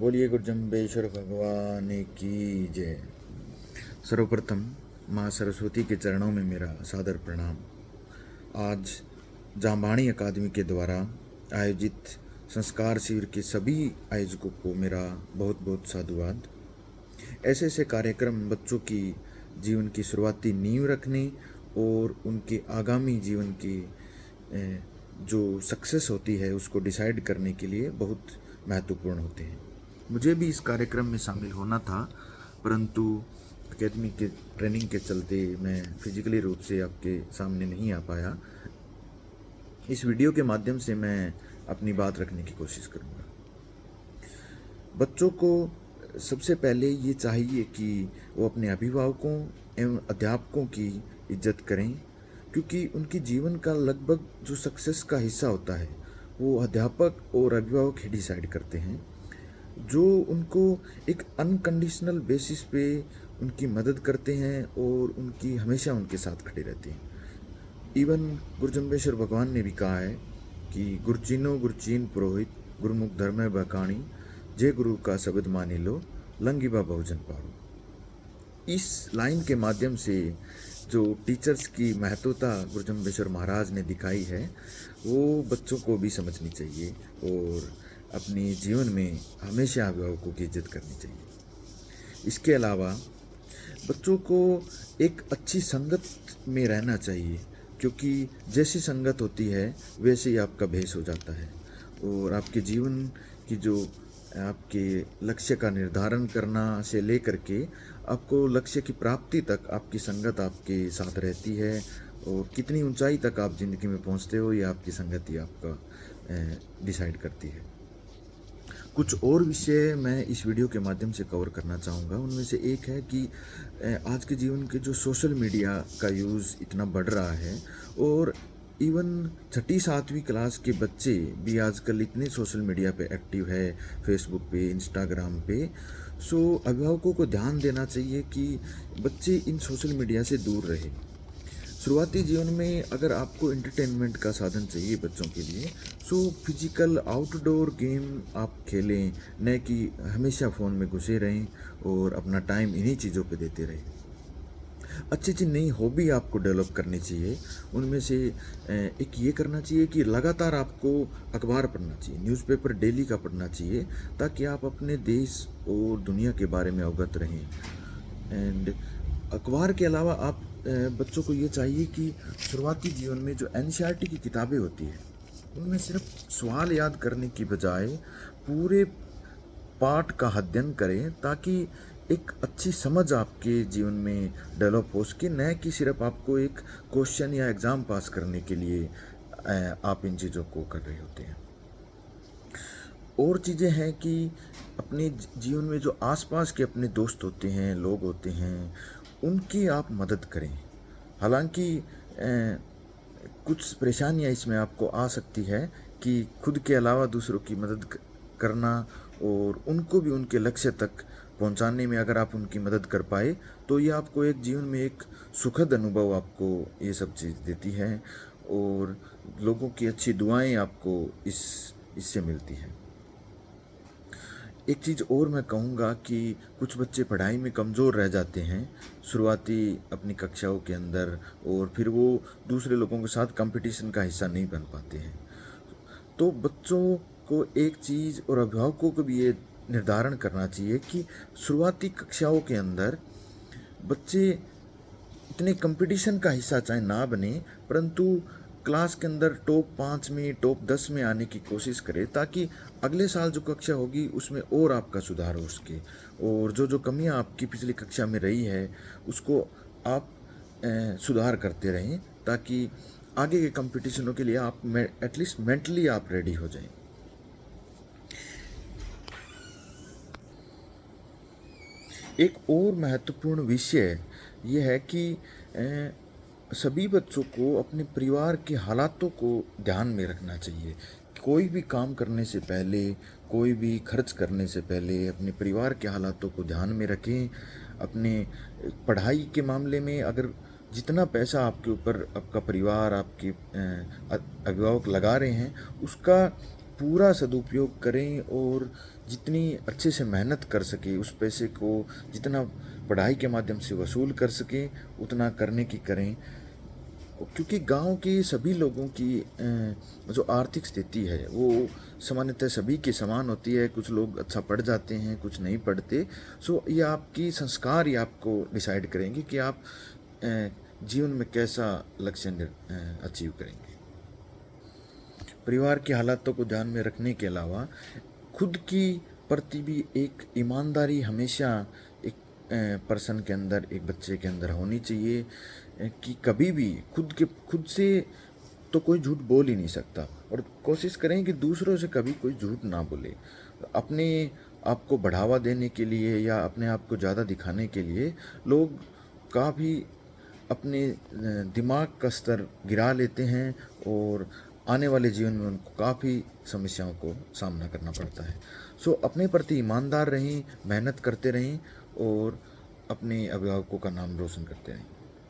बोलिए गुरुजम्बेश्वर भगवान की जय। सर्वप्रथम माँ सरस्वती के चरणों में मेरा सादर प्रणाम। आज जामवाणी अकादमी के द्वारा आयोजित संस्कार शिविर के सभी आयोजकों को मेरा बहुत बहुत साधुवाद। ऐसे ऐसे कार्यक्रम बच्चों की जीवन की शुरुआती नींव रखने और उनके आगामी जीवन की जो सक्सेस होती है उसको डिसाइड करने के लिए बहुत महत्वपूर्ण होते हैं। मुझे भी इस कार्यक्रम में शामिल होना था, परंतु एकेडमी के ट्रेनिंग के चलते मैं फिजिकली रूप से आपके सामने नहीं आ पाया। इस वीडियो के माध्यम से मैं अपनी बात रखने की कोशिश करूँगा। बच्चों को सबसे पहले ये चाहिए कि वो अपने अभिभावकों एवं अध्यापकों की इज्जत करें, क्योंकि उनके जीवन का लगभग जो सक्सेस का हिस्सा होता है वो अध्यापक और अभिभावक ही डिसाइड करते हैं, जो उनको एक अनकंडीशनल बेसिस पे उनकी मदद करते हैं और उनकी हमेशा उनके साथ खड़े रहते हैं। इवन गुरुजम्बेश्वर भगवान ने भी कहा है कि गुरुचीनो गुरुचीन पुरोहित गुरुमुख धर्म बकाणी, जय गुरु का शब्द मानी लो, लंगिबा बहुजन पारो। इस लाइन के माध्यम से जो टीचर्स की महत्वता गुरुजम्बेश्वर महाराज ने दिखाई है वो बच्चों को भी समझनी चाहिए और अपने जीवन में हमेशा अभिभावकों की इज्जत करनी चाहिए। इसके अलावा बच्चों को एक अच्छी संगत में रहना चाहिए, क्योंकि जैसी संगत होती है वैसे ही आपका भेष हो जाता है और आपके जीवन की जो आपके लक्ष्य का निर्धारण करना से लेकर के आपको लक्ष्य की प्राप्ति तक आपकी संगत आपके साथ रहती है और कितनी ऊंचाई तक आप ज़िंदगी में पहुंचते हो ये आपकी संगत ही आपका डिसाइड करती है। कुछ और विषय मैं इस वीडियो के माध्यम से कवर करना चाहूँगा। उनमें से एक है कि आज के जीवन के जो सोशल मीडिया का यूज़ इतना बढ़ रहा है और इवन 6ठी-7वीं क्लास के बच्चे भी आजकल इतने सोशल मीडिया पे एक्टिव है, फेसबुक पे, इंस्टाग्राम पे। सो अभिभावकों को ध्यान देना चाहिए कि बच्चे इन सोशल मीडिया से दूर रहे। शुरुआती जीवन में अगर आपको एंटरटेनमेंट का साधन चाहिए बच्चों के लिए, सो फिजिकल आउटडोर गेम आप खेलें, न कि हमेशा फ़ोन में घुसे रहें और अपना टाइम इन्हीं चीज़ों पे देते रहें। अच्छी अच्छी नई हॉबी आपको डेवलप करनी चाहिए। उनमें से एक ये करना चाहिए कि लगातार आपको अखबार पढ़ना चाहिए, न्यूज़पेपर डेली का पढ़ना चाहिए, ताकि आप अपने देश और दुनिया के बारे में अवगत रहें। एंड अखबार के अलावा आप बच्चों को ये चाहिए कि शुरुआती जीवन में जो एनसीईआरटी की किताबें होती है उनमें सिर्फ सवाल याद करने की बजाय पूरे पाठ का अध्ययन करें, ताकि एक अच्छी समझ आपके जीवन में डेवलप हो सके, न कि सिर्फ आपको एक क्वेश्चन या एग्ज़ाम पास करने के लिए आप इन चीज़ों को कर रहे होते हैं। और चीज़ें हैं कि अपने जीवन में जो आसपास के अपने दोस्त होते हैं, लोग होते हैं, उनकी आप मदद करें। हालांकि कुछ परेशानियां इसमें आपको आ सकती है कि खुद के अलावा दूसरों की मदद करना और उनको भी उनके लक्ष्य तक पहुंचाने में अगर आप उनकी मदद कर पाए तो ये आपको एक जीवन में एक सुखद अनुभव आपको ये सब चीज़ देती है और लोगों की अच्छी दुआएं आपको इससे मिलती हैं। एक चीज़ और मैं कहूँगा कि कुछ बच्चे पढ़ाई में कमज़ोर रह जाते हैं शुरुआती अपनी कक्षाओं के अंदर, और फिर वो दूसरे लोगों के साथ कंपटीशन का हिस्सा नहीं बन पाते हैं। तो बच्चों को एक चीज़ और अभिभावकों को भी ये निर्धारण करना चाहिए कि शुरुआती कक्षाओं के अंदर बच्चे इतने कंपटीशन का हिस्सा चाहे ना बने, परंतु क्लास के अंदर टॉप 5 में, टॉप 10 में आने की कोशिश करें, ताकि अगले साल जो कक्षा होगी उसमें और आपका सुधार हो सके और जो जो कमियां आपकी पिछली कक्षा में रही है उसको आप सुधार करते रहें, ताकि आगे के कंपटीशनों के लिए आप एटलीस्ट मेंटली आप रेडी हो जाएं। एक और महत्वपूर्ण विषय ये है कि सभी बच्चों को अपने परिवार के हालातों को ध्यान में रखना चाहिए। कोई भी काम करने से पहले, कोई भी खर्च करने से पहले अपने परिवार के हालातों को ध्यान में रखें। अपने पढ़ाई के मामले में अगर जितना पैसा आपके ऊपर आपका परिवार, आपके अभिभावक लगा रहे हैं उसका पूरा सदुपयोग करें और जितनी अच्छे से मेहनत कर सके, उस पैसे को जितना पढ़ाई के माध्यम से वसूल कर सके उतना करने की करें। क्योंकि गांव के सभी लोगों की जो आर्थिक स्थिति है वो सामान्यतः सभी की समान होती है। कुछ लोग अच्छा पढ़ जाते हैं, कुछ नहीं पढ़ते। सो ये आपकी संस्कार ही आपको डिसाइड करेंगे कि आप जीवन में कैसा लक्ष्य अचीव करेंगे। परिवार की हालातों को ध्यान में रखने के अलावा खुद की प्रति भी एक ईमानदारी हमेशा एक पर्सन के अंदर, एक बच्चे के अंदर होनी चाहिए कि कभी भी खुद से तो कोई झूठ बोल ही नहीं सकता। और कोशिश करें कि दूसरों से कभी कोई झूठ ना बोले। अपने आप को बढ़ावा देने के लिए या अपने आप को ज़्यादा दिखाने के लिए लोग काफ़ी अपने दिमाग का स्तर गिरा लेते हैं और आने वाले जीवन में उनको काफ़ी समस्याओं को सामना करना पड़ता है। सो अपने प्रति ईमानदार रहें, मेहनत करते रहें और अपने अभिभावकों का नाम रोशन करते रहें।